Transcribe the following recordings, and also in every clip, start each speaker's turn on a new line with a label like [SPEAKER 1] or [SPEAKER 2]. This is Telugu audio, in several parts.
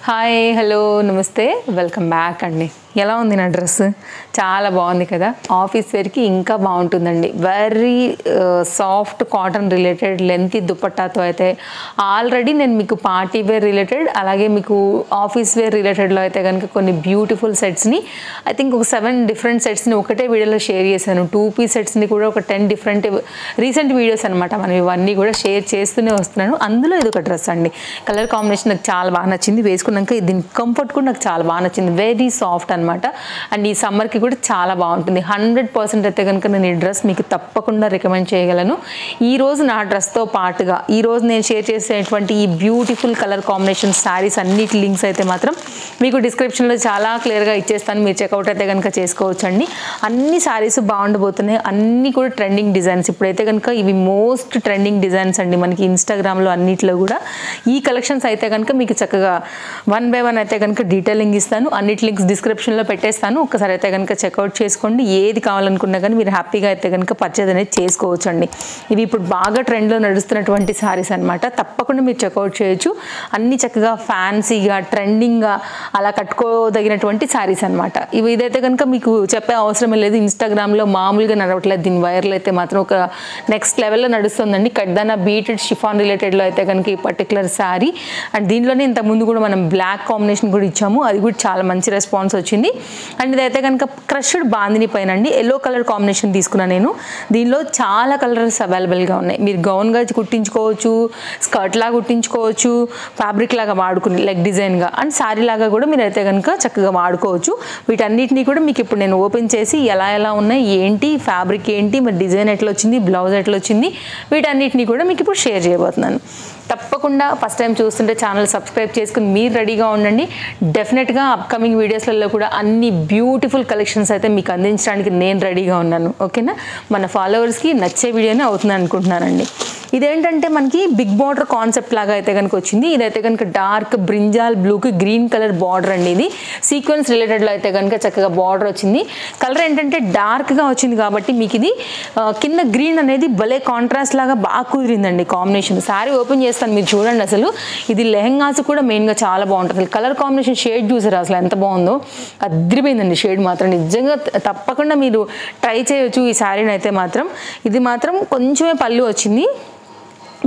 [SPEAKER 1] హాయ్ హలో నమస్తే వెల్కమ్ బ్యాక్ అండి. ఎలా ఉంది నా డ్రెస్? చాలా బాగుంది కదా. ఆఫీస్ వేర్కి ఇంకా బాగుంటుందండి. Very soft cotton related lengthy దుపట్టాతో అయితే ఆల్రెడీ నేను మీకు పార్టీ వేర్ రిలేటెడ్ అలాగే మీకు ఆఫీస్ వేర్ రిలేటెడ్లో అయితే కనుక కొన్ని బ్యూటిఫుల్ సెట్స్ని ఐ థింక్ ఒక 7 డిఫరెంట్ సెట్స్ని ఒకటే వీడియోలో షేర్ చేశాను. 2 పీస్ సెట్స్ని కూడా ఒక 10 డిఫరెంట్ రీసెంట్ వీడియోస్ అనమాట. మనం ఇవన్నీ కూడా షేర్ చేస్తూనే వస్తున్నాను. అందులో ఇది ఒక డ్రెస్ అండి. కలర్ కాంబినేషన్ నాకు చాలా బాగా నచ్చింది. వేసుకున్నాక దీని కంఫర్ట్ కూడా నాకు చాలా బాగా నచ్చింది. వెరీ సాఫ్ట్ అనమాట. అండ్ ఈ సమ్మర్కి కూడా చాలా బాగుంటుంది. 100% అయితే కనుక నేను ఈ డ్రెస్ మీకు తప్పకుండా రికమెండ్ చేయగలను. ఈరోజు నా డ్రెస్తో పాటుగా ఈరోజు నేను షేర్ చేసేటువంటి ఈ బ్యూటిఫుల్ కలర్ కాంబినేషన్ శారీస్ అన్నిటి లింక్స్ అయితే మాత్రం మీకు డిస్క్రిప్షన్లో చాలా క్లియర్గా ఇచ్చేస్తాను. మీరు చెక్అవుట్ అయితే కనుక చేసుకోవచ్చండి. అన్ని శారీస్ బాగుండబోతున్నాయి. అన్నీ కూడా ట్రెండింగ్ డిజైన్స్. ఇప్పుడైతే కనుక ఇవి మోస్ట్ ట్రెండింగ్ డిజైన్స్ అండి మనకి ఇన్స్టాగ్రామ్లో అన్నిట్లో కూడా. ఈ కలెక్షన్స్ అయితే కనుక మీకు చక్కగా 1 by 1 అయితే కనుక డీటెయిలింగ్ ఇస్తాను. అన్నిటి లింక్స్ డిస్క్రిప్షన్లో పెట్టేస్తాను. ఒకసారి అయితే కనుక చెక్అవుట్ చేసుకోండి. ఏది కావాలనుకున్నా కానీ మీరు హ్యాపీగా అయితే కనుక పర్చేజ్ అనేది చేసుకోవచ్చు అండి. ఇవి ఇప్పుడు బాగా ట్రెండ్లో నడుస్తున్నటువంటి శారీస్ అనమాట. తప్పకుండా మీరు చెక్అవుట్ చేయొచ్చు. అన్ని చక్కగా ఫ్యాన్సీగా ట్రెండింగ్గా అలా కట్టుకోదగినటువంటి శారీస్ అనమాట. ఇదైతే కనుక మీకు చెప్పే అవసరమే లేదు. ఇన్స్టాగ్రామ్లో మామూలుగా నడవట్లేదు. దీని వైరల్ అయితే మాత్రం ఒక నెక్స్ట్ లెవెల్లో నడుస్తుందండి. కడ్దానా బీటెడ్ షిఫాన్ రిలేటెడ్లో అయితే కనుక ఈ పర్టికులర్ శారీ. అండ్ దీనిలోనే ఇంతకుముందు కూడా మనం బ్లాక్ కాంబినేషన్ కూడా ఇచ్చాము. అది కూడా చాలా మంచి రెస్పాన్స్ వచ్చింది. అండ్ ఇదైతే కనుక క్రష్డ్ బాందిని పైన అండి ఎల్లో కలర్ కాంబినేషన్ తీసుకున్నాను నేను. దీనిలో చాలా కలర్స్ అవైలబుల్గా ఉన్నాయి. మీరు గౌన్గా కుట్టించుకోవచ్చు, స్కర్ట్ లాగా కుట్టించుకోవచ్చు, ఫ్యాబ్రిక్ లాగా వాడుకుని లెగ్ డిజైన్గా అండ్ శారీ లాగా కూడా మీరు అయితే కనుక చక్కగా వాడుకోవచ్చు. వీటన్నిటిని కూడా మీకు ఇప్పుడు నేను ఓపెన్ చేసి ఎలా ఉన్నాయి, ఏంటి ఫ్యాబ్రిక్ ఏంటి, మరి డిజైన్ ఎట్లా వచ్చింది, బ్లౌజ్ ఎట్లా వచ్చింది, వీటన్నిటిని కూడా మీకు ఇప్పుడు షేర్ చేయబోతున్నాను. తప్పకుండా ఫస్ట్ టైం చూస్తుంటే ఛానల్ సబ్స్క్రైబ్ చేసుకుని మీరు రెడీగా ఉండండి. డెఫినెట్గా అప్కమింగ్ వీడియోస్లలో కూడా అన్ని బ్యూటిఫుల్ కలెక్షన్స్ అయితే మీకు అందించడానికి నేను రెడీగా ఉన్నాను. ఓకేనా? మన ఫాలోవర్స్కి నచ్చే వీడియోనే అవుతుంది అనుకుంటున్నానండి. ఇదేంటంటే మనకి బిగ్ బార్డర్ కాన్సెప్ట్ లాగా అయితే కనుక వచ్చింది. ఇదైతే కనుక డార్క్ బ్రింజాల్ బ్లూకి గ్రీన్ కలర్ బార్డర్ అండి. ఇది సీక్వెన్స్ రిలేటెడ్లో అయితే కనుక చక్కగా బార్డర్ వచ్చింది. కలర్ ఏంటంటే డార్క్గా వచ్చింది కాబట్టి మీకు ఇది కింద గ్రీన్ అనేది భలే కాంట్రాస్ట్ లాగా బాగా కుదిరిందండి కాంబినేషన్. శారీ ఓపెన్ చేస్తాను మీరు చూడండి. అసలు ఇది లెహంగాస్ కూడా మెయిన్గా చాలా బాగుంటుంది. కలర్ కాంబినేషన్ షేడ్ చూసారు అసలు ఎంత బాగుందో. అద్రిపోయిందండి షేడ్ మాత్రం. నిజంగా తప్పకుండా మీరు ట్రై చేయొచ్చు ఈ శారీని అయితే మాత్రం. ఇది మాత్రం కొంచెమే పళ్ళు వచ్చింది.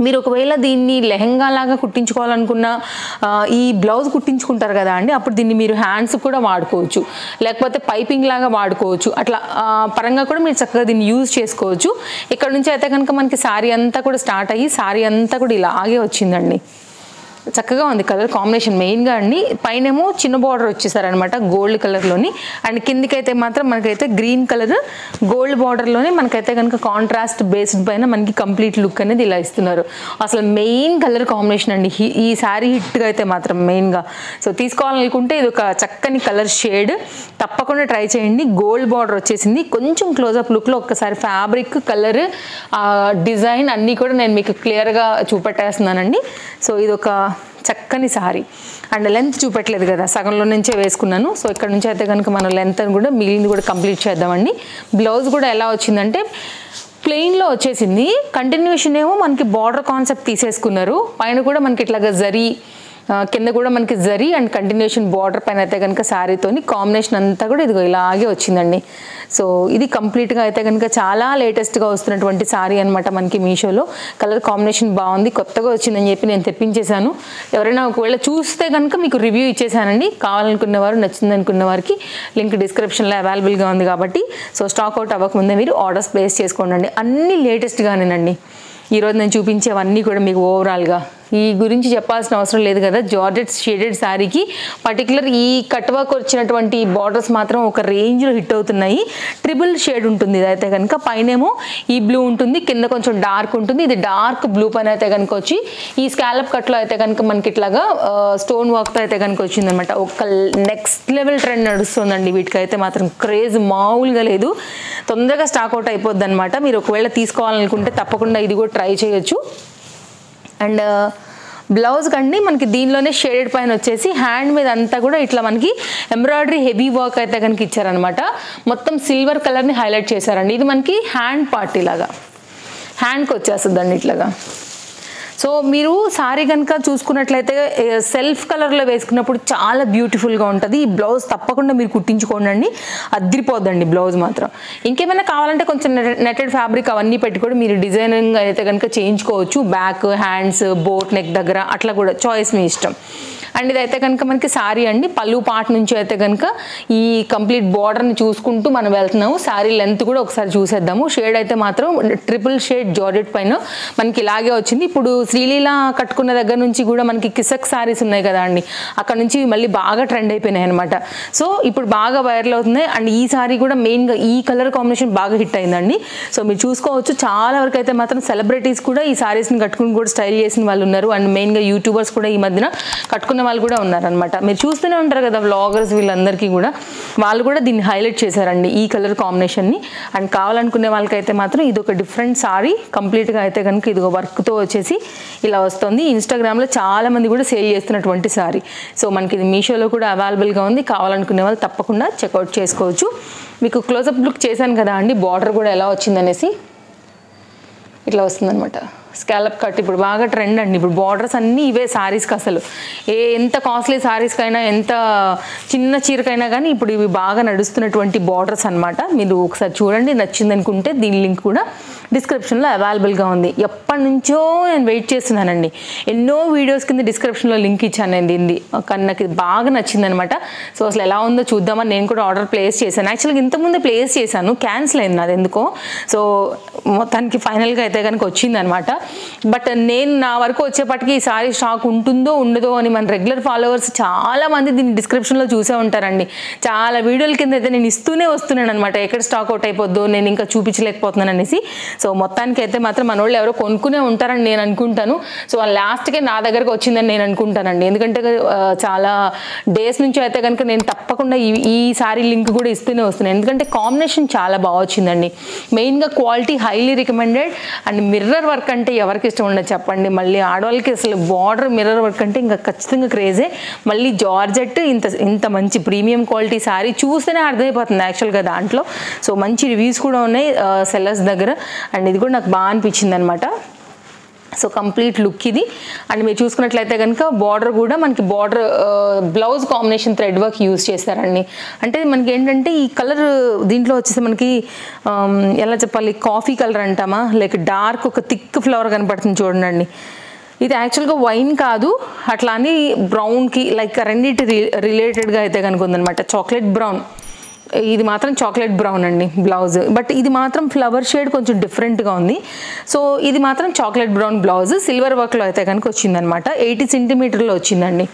[SPEAKER 1] మీరు ఒకవేళ దీన్ని లెహంగా లాగా కుట్టించుకోవాలనుకున్న ఈ బ్లౌజ్ కుట్టించుకుంటారు కదా అండి, అప్పుడు దీన్ని మీరు హ్యాండ్స్ కూడా వాడుకోవచ్చు, లేకపోతే పైపింగ్ లాగా వాడుకోవచ్చు. అట్లా పరంగా కూడా మీరు చక్కగా దీన్ని యూజ్ చేసుకోవచ్చు. ఇక్కడ నుంచి అయితే కనుక మనకి శారీ అంతా కూడా స్టార్ట్ అయ్యి శారీ అంతా కూడా ఇలాగే వచ్చిందండి. చక్కగా ఉంది కలర్ కాంబినేషన్ మెయిన్గా అండి. పైనేమో చిన్న బార్డర్ వచ్చేసారనమాట గోల్డ్ కలర్లోని. అండ్ కిందికైతే మాత్రం మనకైతే గ్రీన్ కలర్ గోల్డ్ బార్డర్లోనే మనకైతే కనుక కాంట్రాస్ట్ బేస్డ్ పైన మనకి కంప్లీట్ లుక్ అనేది ఇలా ఇస్తున్నారు. అసలు మెయిన్ కలర్ కాంబినేషన్ అండి ఈ శారీ హిట్గా అయితే మాత్రం మెయిన్గా. సో తీసుకోవాలనుకుంటే ఇది ఒక చక్కని కలర్ షేడ్. తప్పకుండా ట్రై చేయండి. గోల్డ్ బార్డర్ వచ్చేసింది. కొంచెం క్లోజప్ లుక్లో ఒక్కసారి ఫ్యాబ్రిక్ కలర్ డిజైన్ అన్నీ కూడా నేను మీకు క్లియర్గా చూపెట్టేస్తున్నానండి. సో ఇది ఒక చక్కని సారీ. అండ్ లెంత్ చూపెట్టలేదు కదా, సగంలో నుంచే వేసుకున్నాను. సో ఇక్కడ నుంచి అయితే కనుక మనం లెంత్ అని కూడా మిగిలింది కూడా కంప్లీట్ చేద్దామండి. బ్లౌజ్ కూడా ఎలా వచ్చిందంటే ప్లెయిన్లో వచ్చేసింది. కంటిన్యూషన్ ఏమో మనకి బార్డర్ కాన్సెప్ట్ తీసేసుకున్నారు. పైన కూడా మనకి ఇట్లాగా జరీ, కింద కూడా మనకి జరీ అండ్ కంటిన్యూషన్ బార్డర్ పైన అయితే కనుక శారీతోని కాంబినేషన్ అంతా కూడా ఇదిగో ఇలాగే వచ్చిందండి. సో ఇది కంప్లీట్గా అయితే కనుక చాలా లేటెస్ట్గా వస్తున్నటువంటి శారీ అనమాట మనకి మీషోలో. కలర్ కాంబినేషన్ బాగుంది, కొత్తగా వచ్చిందని చెప్పి నేను తెప్పించేశాను. ఎవరైనా ఒకవేళ చూస్తే కనుక మీకు రివ్యూ ఇచ్చేసానండి. కావాలనుకున్న వారు, నచ్చింది అనుకున్న వారికి లింక్ డిస్క్రిప్షన్లో అవైలబుల్గా ఉంది కాబట్టి సో స్టాక్ అవుట్ అవ్వకముందే మీరు ఆర్డర్స్ ప్లేస్ చేసుకోండి. అన్నీ లేటెస్ట్గానేనండి. ఈరోజు నేను చూపించేవన్నీ కూడా మీకు ఓవరాల్గా ఈ గురించి చెప్పాల్సిన అవసరం లేదు కదా. జార్జెట్ షేడెడ్ శారీకి పర్టికులర్ ఈ కట్ వర్క్ వచ్చినటువంటి బార్డర్స్ మాత్రం ఒక రేంజ్లో హిట్ అవుతున్నాయి. ట్రిపుల్ షేడ్ ఉంటుంది ఇదైతే కనుక. పైనేమో ఈ బ్లూ ఉంటుంది, కింద కొంచెం డార్క్ ఉంటుంది. ఇది డార్క్ బ్లూ పైన అయితే కనుక వచ్చి ఈ స్కాలప్ కట్లో అయితే కనుక మనకి ఇట్లాగా స్టోన్ వర్క్తో అయితే కనుక వచ్చిందనమాట. ఒక నెక్స్ట్ లెవెల్ ట్రెండ్ నడుస్తుందండి వీటికైతే మాత్రం. క్రేజ్ మామూలుగా లేదు. తొందరగా స్టాక్ అవుట్ అయిపోద్ది అనమాట. మీరు ఒకవేళ తీసుకోవాలనుకుంటే తప్పకుండా ఇది కూడా ట్రై చేయొచ్చు. అండ్ బ్లౌజ్ కండి మనకి దీనిలోనే షేడెడ్ పైన వచ్చేసి హ్యాండ్ మీద అంతా కూడా ఇట్లా మనకి ఎంబ్రాయిడరీ హెవీ వర్క్ అయితే కనుక ఇచ్చారనమాట. మొత్తం సిల్వర్ కలర్ని హైలైట్ చేశారండి. ఇది మనకి హ్యాండ్ పార్టీ లాగా హ్యాండ్కి వచ్చేస్తుందండి ఇట్లాగా. సో మీరు సారీ కనుక చూసుకున్నట్లయితే సెల్ఫ్ కలర్లో వేసుకున్నప్పుడు చాలా బ్యూటిఫుల్గా ఉంటుంది. ఈ బ్లౌజ్ తప్పకుండా మీరు కుట్టించుకోండి, అద్రిపోద్దండి బ్లౌజ్ మాత్రం. ఇంకేమైనా కావాలంటే కొంచెం నెటెడ్ ఫ్యాబ్రిక్ అవన్నీ పెట్టి కూడా మీరు డిజైనింగ్ అయితే కనుక చేయించుకోవచ్చు. బ్యాక్, హ్యాండ్స్, బోట్ నెక్ దగ్గర అట్లా కూడా చాయిస్ మీ ఇష్టం. అండ్ ఇదైతే కనుక మనకి సారీ అండి. పళ్ళు పార్ట్ నుంచి అయితే కనుక ఈ కంప్లీట్ బార్డర్ని చూసుకుంటూ మనం వెళ్తున్నాము. సారీ లెంత్ కూడా ఒకసారి చూసేద్దాము. షేడ్ అయితే మాత్రం ట్రిపుల్ షేడ్ జార్జెట్ పైన మనకి ఇలాగే వచ్చింది. ఇప్పుడు శ్రీలీల కట్టుకున్న దగ్గర నుంచి కూడా మనకి కిసక్ సారీస్ ఉన్నాయి కదా అండి, అక్కడ నుంచి మళ్ళీ బాగా ట్రెండ్ అయిపోయినాయి అనమాట. సో ఇప్పుడు బాగా వైరల్ అవుతుంది. అండ్ ఈ సారీ కూడా మెయిన్గా ఈ కలర్ కాంబినేషన్ బాగా హిట్ అయిందండి. సో మీరు చూసుకోవచ్చు, చాలా వరకు అయితే మాత్రం సెలబ్రిటీస్ కూడా ఈ సారీస్ని కట్టుకుని కూడా స్టైల్ చేసిన వాళ్ళు ఉన్నారు. అండ్ మెయిన్గా యూట్యూబర్స్ కూడా ఈ మధ్యన కట్టుకున్న వాళ్ళు కూడా ఉన్నారనమాట. మీరు చూస్తూనే ఉంటారు కదా వ్లాగర్స్, వీళ్ళందరికీ కూడా వాళ్ళు కూడా దీన్ని హైలైట్ చేశారండి ఈ కలర్ కాంబినేషన్ని. అండ్ కావాలనుకునే వాళ్ళకైతే మాత్రం ఇది ఒక డిఫరెంట్ సారీ. కంప్లీట్గా అయితే కనుక ఇది వర్క్తో వచ్చేసి ఇలా వస్తుంది. ఇన్స్టాగ్రామ్లో చాలా మంది కూడా సేల్ చేస్తున్నటువంటి సారీ. సో మనకి ఇది మీషోలో కూడా అవైలబుల్గా ఉంది. కావాలనుకునే వాళ్ళు తప్పకుండా చెక్అవుట్ చేసుకోవచ్చు. మీకు క్లోజప్ లుక్ చేశాను కదా అండి, బార్డర్ కూడా ఎలా వచ్చిందనేసి ఇట్లా వస్తుందన్నమాట. స్కాలప్ కట్ ఇప్పుడు బాగా ట్రెండ్ అండి. ఇప్పుడు బార్డర్స్ అన్నీ ఇవే సారీస్కి. అసలు ఎంత కాస్ట్లీ సారీస్కైనా, ఎంత చిన్న చీరకైనా కానీ ఇప్పుడు ఇవి బాగా నడుస్తున్నటువంటి బార్డర్స్ అనమాట. మీరు ఒకసారి చూడండి, నచ్చింది అనుకుంటే దీని లింక్ కూడా డిస్క్రిప్షన్లో అవైలబుల్గా ఉంది. ఎప్పటి నుంచో నేను వెయిట్ చేస్తున్నానండి. ఎన్నో వీడియోస్ కింద డిస్క్రిప్షన్లో లింక్ ఇచ్చాను నేను దీన్ని, కానీ నాకు ఇది బాగా నచ్చిందనమాట. సో అసలు ఎలా ఉందో చూద్దామని నేను కూడా ఆర్డర్ ప్లేస్ చేశాను. యాక్చువల్గా ఇంతకుముందే ప్లేస్ చేశాను, క్యాన్సిల్ అయింది అది ఎందుకో. సో మొత్తానికి ఫైనల్గా అయితే కనుక వచ్చిందనమాట. బట్ నేను నా వరకు వచ్చేపటికి ఈ సారీ స్టాక్ ఉంటుందో ఉండదో అని మన రెగ్యులర్ ఫాలోవర్స్ చాలా మంది దీన్ని డిస్క్రిప్షన్లో చూసే ఉంటారండి. చాలా వీడియోల కింద అయితే నేను ఇస్తూనే వస్తున్నాను అనమాట, ఎక్కడ స్టాక్ అవుట్ అయిపోద్దో, నేను ఇంకా చూపించలేకపోతున్నాను అనేసి. సో మొత్తానికి అయితే మాత్రం మన వాళ్ళు ఎవరో కొనుక్కునే ఉంటారని నేను అనుకుంటాను. సో లాస్ట్కే నా దగ్గరకు వచ్చిందని నేను అనుకుంటానండి. ఎందుకంటే చాలా డేస్ నుంచి అయితే కనుక నేను తప్పకుండా ఈ సారీ లింక్ కూడా ఇస్తూనే వస్తున్నాను. ఎందుకంటే కాంబినేషన్ చాలా బాగా వచ్చిందండి. మెయిన్గా quality highly recommended. And mirror work అంటే ఎవరికి ఇష్టం ఉండదు చెప్పండి. మళ్ళీ ఆడవాళ్ళకి అసలు బార్డర్ మిర్రర్ వర్క్ అంటే ఇంకా ఖచ్చితంగా క్రేజే. మళ్ళీ జార్జెట్ ఇంత మంచి ప్రీమియం క్వాలిటీ సారీ చూస్తేనే అర్థమైపోతుంది యాక్చువల్గా దాంట్లో. సో మంచి రివ్యూస్ కూడా ఉన్నాయి సెల్లర్స్ దగ్గర. అండ్ ఇది కూడా నాకు బాగా అనిపించింది అనమాట. సో కంప్లీట్ లుక్ ఇది. అండ్ మీరు చూసుకున్నట్లయితే కనుక బార్డర్ కూడా మనకి border blouse combination thread work use చేస్తారండి. అంటే మనకి ఏంటంటే ఈ కలర్ దీంట్లో వచ్చేసి మనకి ఎలా చెప్పాలి, కాఫీ కలర్ అంటామా, లేక డార్క్ ఒక థిక్ ఫ్లవర్ కనపడుతుంది చూడండి. ఇది యాక్చువల్గా వైన్ కాదు, అట్లా అని బ్రౌన్కి లైక్ రెండింటి రిలేటెడ్గా అయితే కనుక ఉందనమాట. చాక్లెట్ బ్రౌన్, ఇది మాత్రం చాక్లెట్ బ్రౌన్ అండి బ్లౌజ్. బట్ ఇది మాత్రం ఫ్లవర్ షేడ్ కొంచెం డిఫరెంట్గా ఉంది. సో ఇది మాత్రం చాక్లెట్ బ్రౌన్ బ్లౌజ్. సిల్వర్ వర్క్లో అయితే కనుక వచ్చిందనమాట. 80 సెంటీమీటర్లో వచ్చిందండి.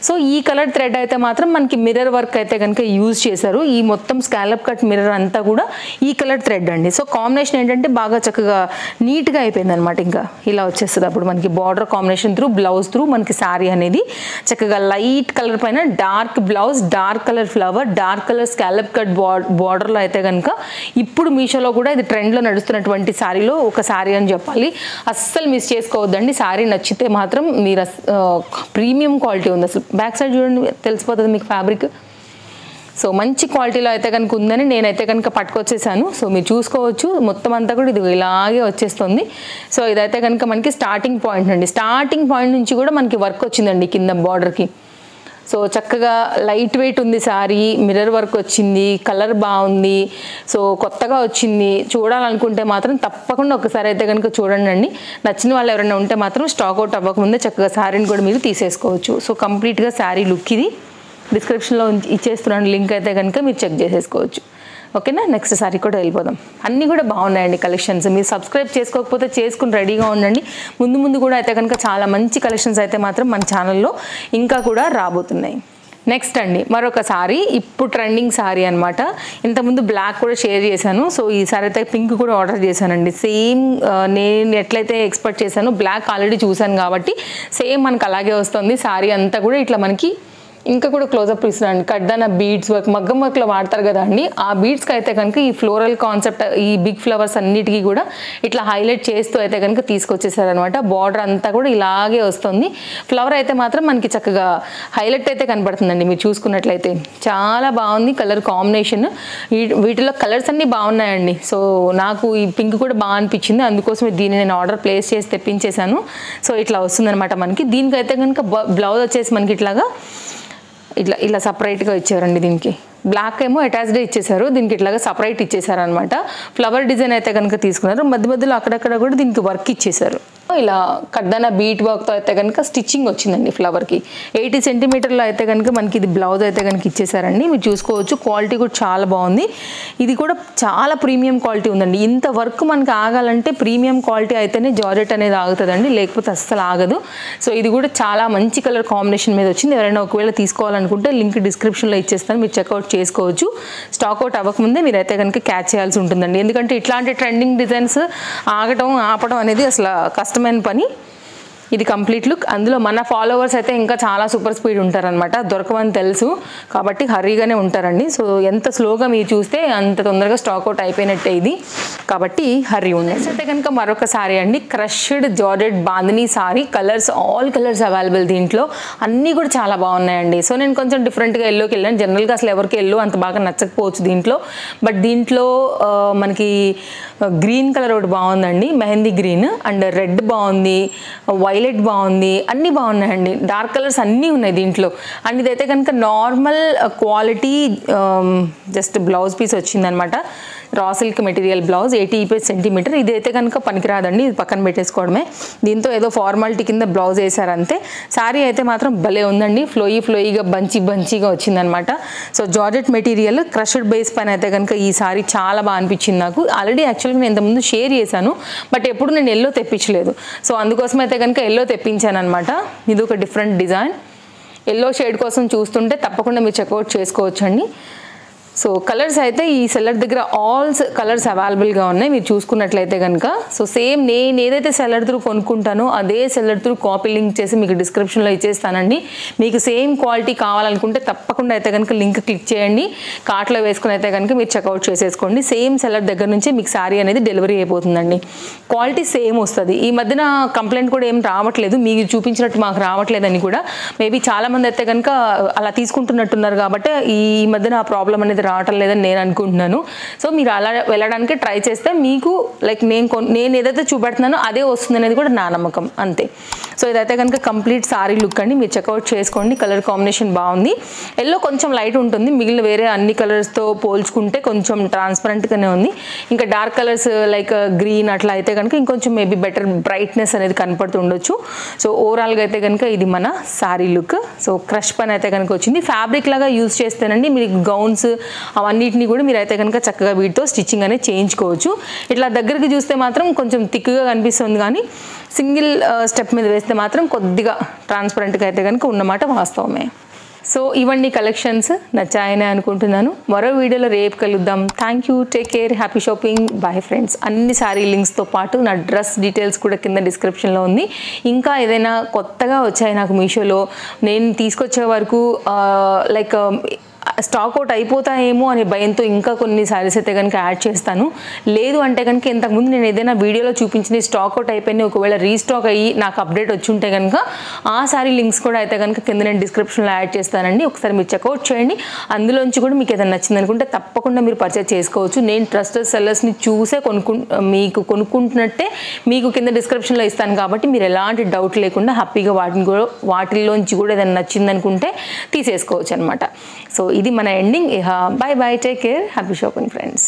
[SPEAKER 1] సో ఈ కలర్ థ్రెడ్ అయితే మాత్రం మనకి మిర్రర్ వర్క్ అయితే కనుక యూజ్ చేశారు. ఈ మొత్తం స్కాలప్ కట్ మిర్రర్ అంతా కూడా ఈ కలర్ థ్రెడ్ అండి. సో కాంబినేషన్ ఏంటంటే బాగా చక్కగా నీట్గా అయిపోయింది అనమాట. ఇంకా ఇలా వచ్చేస్తుంది అప్పుడు మనకి border combination through blouse through మనకి శారీ అనేది చక్కగా లైట్ కలర్ పైన dark blouse, dark colour flower, dark colour scallop cut బార్డర్లో అయితే కనుక ఇప్పుడు మీషోలో కూడా ఇది ట్రెండ్లో నడుస్తున్నటువంటి శారీలో ఒక శారీ అని చెప్పాలి. అస్సలు మిస్ చేసుకోవద్దండి. శారీ నచ్చితే మాత్రం మీరు ప్రీమియం క్వాలిటీ ఉంది. అసలు బ్యాక్ సైడ్ చూడండి, తెలిసిపోతుంది మీకు ఫ్యాబ్రిక్. సో మంచి క్వాలిటీలో అయితే కనుక ఉందని నేనైతే కనుక పట్టుకొచ్చేసాను. సో మీరు చూసుకోవచ్చు, మొత్తం అంతా కూడా ఇది ఇలాగే వచ్చేస్తుంది. సో ఇదైతే కనుక మనకి స్టార్టింగ్ పాయింట్ అండి. స్టార్టింగ్ పాయింట్ నుంచి కూడా మనకి వర్క్ వచ్చిందండి కింద బార్డర్కి. సో చక్కగా లైట్ వెయిట్ ఉంది సారీ, మిర్రర్ వర్క్ వచ్చింది, కలర్ బాగుంది. సో కొత్తగా వచ్చింది. చూడాలనుకుంటే మాత్రం తప్పకుండా ఒకసారి అయితే కనుక చూడండి అండి. నచ్చిన వాళ్ళు ఎవరైనా ఉంటే మాత్రం స్టాక్ అవుట్ అవ్వకముందే చక్కగా శారీని కూడా మీరు తీసేసుకోవచ్చు. సో కంప్లీట్గా శారీ లుక్ ఇది. డిస్క్రిప్షన్లో ఇచ్చేస్తున్నాను లింక్, అయితే కనుక మీరు చెక్ చేసేసుకోవచ్చు. ఓకేనా, నెక్స్ట్ సారీ కూడా వెళ్ళిపోదాం. అన్నీ కూడా బాగున్నాయండి కలెక్షన్స్. మీరు సబ్స్క్రైబ్ చేసుకోకపోతే చేసుకుని రెడీగా ఉండండి. ముందు కూడా అయితే కనుక చాలా మంచి కలెక్షన్స్ అయితే మాత్రం మన ఛానల్లో ఇంకా కూడా రాబోతున్నాయి. నెక్స్ట్ అండి మరొక సారీ, ఇప్పుడు ట్రెండింగ్ సారీ అనమాట. ఇంతకుముందు బ్లాక్ కూడా షేర్ చేశాను. సో ఈ సారీ అయితే పింక్ కూడా ఆర్డర్ చేశానండి. సేమ్ నేను ఎట్లయితే ఎక్స్పెక్ట్ చేశానో, బ్లాక్ ఆల్రెడీ చూశాను కాబట్టి సేమ్ మనకు అలాగే వస్తుంది. సారీ అంతా కూడా ఇట్లా మనకి ఇంకా కూడా క్లోజప్ ఇస్తున్నాను. కడ్దానా బీడ్స్ వర్క్, మగ్గం వర్క్లో వాడతారు కదా అండి, ఆ బీడ్స్కి అయితే కనుక ఈ ఫ్లోరల్ కాన్సెప్ట్, ఈ బిగ్ ఫ్లవర్స్ అన్నిటికీ కూడా ఇట్లా హైలైట్ చేస్తూ అయితే కనుక తీసుకొచ్చేసారనమాట. బార్డర్ అంతా కూడా ఇలాగే వస్తుంది. ఫ్లవర్ అయితే మాత్రం మనకి చక్కగా హైలైట్ అయితే కనపడుతుందండి. మీరు చూసుకున్నట్లయితే చాలా బాగుంది కలర్ కాంబినేషన్. వీటిలో కలర్స్ అన్నీ బాగున్నాయండి. సో నాకు ఈ పింక్ కూడా బాగా అనిపించింది, అందుకోసమే దీన్ని నేను ఆర్డర్ ప్లేస్ చేసి తెప్పించేశాను. సో ఇట్లా వస్తుందన్నమాట మనకి. దీనికైతే కనుక బ్లౌజ్ వచ్చేసి మనకి ఇట్లాగా ఇలా సపరేట్గా ఇచ్చారండి. దీనికి బ్లాక్ ఏమో అటాచ్డే ఇచ్చేసారు, దీనికి ఇట్లాగా సపరేట్ ఇచ్చేసారు అనమాట. ఫ్లవర్ డిజైన్ అయితే కనుక తీసుకున్నారు. మధ్య మధ్యలో అక్కడక్కడ కూడా దీనికి వర్క్ ఇచ్చేసారు. ఇలా కడ్దానా బీట్ వర్క్తో అయితే కనుక స్టిచ్చింగ్ వచ్చిందండి ఫ్లవర్కి. 80 సెంటీమీటర్లో అయితే కనుక మనకి ఇది బ్లౌజ్ అయితే కనుక ఇచ్చేసారండి. మీరు చూసుకోవచ్చు, క్వాలిటీ కూడా చాలా బాగుంది. ఇది కూడా చాలా ప్రీమియం క్వాలిటీ ఉందండి. ఇంత వర్క్ మనకి ఆగాలంటే ప్రీమియం క్వాలిటీ అయితేనే జార్జెట్ అనేది ఆగుతుందండి, లేకపోతే అస్సలు ఆగదు. సో ఇది కూడా చాలా మంచి కలర్ కాంబినేషన్ మీద వచ్చింది. ఎవరైనా ఒకవేళ తీసుకోవాలనుకుంటే లింక్ డిస్క్రిప్షన్లో ఇచ్చేస్తాను, మీరు చెక్అవుట్ చేసుకోవచ్చు. స్టాక్ అవుట్ అవ్వకముందే మీరైతే కనుక క్యాచ్ చేయాల్సి ఉంటుందండి. ఎందుకంటే ఇట్లాంటి ట్రెండింగ్ డిజైన్స్ ఆగటం ఆపడం అనేది అసలు కష్టమైన పని. ఇది కంప్లీట్ లుక్. అందులో మన ఫాలోవర్స్ అయితే ఇంకా చాలా సూపర్ స్పీడ్ ఉంటారనమాట, దొరకవని తెలుసు కాబట్టి హర్రీగానే ఉంటారండి. సో ఎంత స్లోగా మీరు చూస్తే అంత తొందరగా స్టాక్ అవుట్ అయిపోయినట్టే ఇది, కాబట్టి హర్రీ ఉండండి. అయితే కనుక మరొక సారీ అండి, crushed georgette bandhani sorry. Colours all colours available దీంట్లో, అన్నీ కూడా చాలా బాగున్నాయండి. సో నేను కొంచెం డిఫరెంట్గా ఎల్లోకి వెళ్ళాను. జనరల్గా అసలు ఎవరికి ఎల్లో అంత బాగా నచ్చకపోవచ్చు దీంట్లో, బట్ దీంట్లో మనకి గ్రీన్ కలర్ ఒకటి బాగుందండి, మెహందీ గ్రీన్, అండ్ రెడ్ బాగుంది, వైలెట్ బాగుంది, అన్నీ బాగున్నాయండి. డార్క్ కలర్స్ అన్నీ ఉన్నాయి దీంట్లో. అండ్ ఇదైతే కనుక normal quality just blouse piece వచ్చిందనమాట. Raw silk material blouse, 80 centimetre. ఇదైతే కనుక పనికిరాదండి, ఇది పక్కన పెట్టేసుకోవడమే. దీంతో ఏదో ఫార్మాలిటీ కింద బ్లౌజ్ వేసారంతే. శారీ అయితే మాత్రం భలే ఉందండి, ఫ్లోయిగా బంచీగా వచ్చిందనమాట. So georgette material crushed base పైన అయితే కనుక ఈ సారీ చాలా బాగా అనిపించింది నాకు. ఆల్రెడీ యాక్చువల్గా నేను ఇంతకుముందు షేర్ చేశాను, బట్ ఎప్పుడు నేను ఎల్లో తెప్పించలేదు. సో అందుకోసం అయితే కనుక ఎల్లో తెప్పించాను అనమాట. ఇది ఒక డిఫరెంట్ డిజైన్. ఎల్లో షేడ్ కోసం చూస్తుంటే తప్పకుండా మీరు చెక్అవుట్ చేసుకోవచ్చండి. సో కలర్స్ అయితే ఈ సెల్లర్ దగ్గర ఆల్ కలర్స్ అవైలబుల్గా ఉన్నాయి, మీరు చూసుకున్నట్లయితే కనుక. సో సేమ్ నేను ఏదైతే సెల్లర్ త్రూ కొనుక్కుంటానో అదే సెల్లర్ త్రూ కాపీ లింక్ చేసి మీకు డిస్క్రిప్షన్లో ఇచ్చేస్తానండి. మీకు సేమ్ క్వాలిటీ కావాలనుకుంటే తప్పకుండా అయితే కనుక లింక్ క్లిక్ చేయండి, కార్ట్లో వేసుకుని అయితే కనుక మీరు చెక్అవుట్ చేసేసుకోండి. సేమ్ సెల్లర్ దగ్గర నుంచి మీకు శారీ అనేది డెలివరీ అయిపోతుందండి. క్వాలిటీ సేమ్ వస్తుంది. ఈ మధ్యన కంప్లైంట్ కూడా ఏం రావట్లేదు, మీకు చూపించినట్టు మాకు రావట్లేదని కూడా. మేబీ చాలామంది అయితే కనుక అలా తీసుకుంటున్నట్టున్నారు కాబట్టి ఈ మధ్యన ఆ ప్రాబ్లం అనేది రావటం లేదని నేను అనుకుంటున్నాను. సో మీరు అలా వెళ్ళడానికి ట్రై చేస్తే మీకు లైక్ నేను ఏదైతే చూపెడుతున్నానో అదే వస్తుంది అనేది కూడా నా నమ్మకం, అంతే. సో ఇదైతే కనుక కంప్లీట్ సారీ లుక్ అండి, మీరు చెక్అవుట్ చేసుకోండి. కలర్ కాంబినేషన్ బాగుంది. ఎల్లో కొంచెం లైట్ ఉంటుంది, మిగిలిన వేరే అన్ని కలర్స్తో పోల్చుకుంటే కొంచెం ట్రాన్స్పరెంట్గానే ఉంది. ఇంకా డార్క్ కలర్స్ లైక్ గ్రీన్ అట్లా అయితే కనుక ఇంకొంచెం మేబీ బెటర్ బ్రైట్నెస్ అనేది కనపడుతుండొచ్చు. సో ఓవరాల్గా అయితే కనుక ఇది మన సారీ లుక్. సో క్రష్ పని అయితే కనుక వచ్చింది. ఫ్యాబ్రిక్ లాగా యూజ్ చేస్తేనండి మీకు గౌన్స్ అవన్నిటిని కూడా మీరు అయితే కనుక చక్కగా వీటితో స్టిచ్చింగ్ అనేది చేయించుకోవచ్చు. ఇట్లా దగ్గరికి చూస్తే మాత్రం కొంచెం థిక్గా కనిపిస్తుంది, కానీ సింగిల్ స్టెప్ మీద వేస్తే మాత్రం కొద్దిగా ట్రాన్స్పరెంట్గా అయితే కనుక ఉన్నమాట వాస్తవమే. సో ఇవన్నీ కలెక్షన్స్ నచ్చాయని అనుకుంటున్నాను. మరో వీడియోలో రేపు కలుద్దాం. Thank you, take care, happy shopping, bye friends. అన్ని సారీ లింక్స్తో పాటు నా డ్రెస్ డీటెయిల్స్ కూడా కింద డిస్క్రిప్షన్లో ఉంది. ఇంకా ఏదైనా కొత్తగా వచ్చాయి నాకు మీషోలో, నేను తీసుకొచ్చే వరకు లైక్ స్టాక్ అవుట్ అయిపోతాయేమో అనే భయంతో ఇంకా కొన్ని సారీస్ అయితే కనుక యాడ్ చేస్తాను. లేదు అంటే కనుక ఇంతకుముందు నేను ఏదైనా వీడియోలో చూపించింది స్టాక్ అవుట్ అయిపోయింది, ఒకవేళ రీస్టాక్ అయ్యి నాకు అప్డేట్ వచ్చి ఉంటే కనుక ఆ సారీ లింక్స్ కూడా అయితే కనుక కింద నేను డిస్క్రిప్షన్లో యాడ్ చేస్తానండి. ఒకసారి మీరు చెక్అవుట్ చేయండి. అందులోంచి కూడా మీకు ఏదైనా నచ్చింది అనుకుంటే తప్పకుండా మీరు పర్చేస్ చేసుకోవచ్చు. నేను ట్రస్టెడ్ సెల్లర్స్ని చూసే మీకు కొనుక్కుంటున్నట్టే మీకు కింద డిస్క్రిప్షన్లో ఇస్తాను కాబట్టి మీరు ఎలాంటి డౌట్ లేకుండా హ్యాపీగా వాటిల్లోంచి కూడా ఏదైనా నచ్చింది అనుకుంటే తీసేసుకోవచ్చు అనమాట. సో ఇది మన ending. By by, take care, happy shopping friends.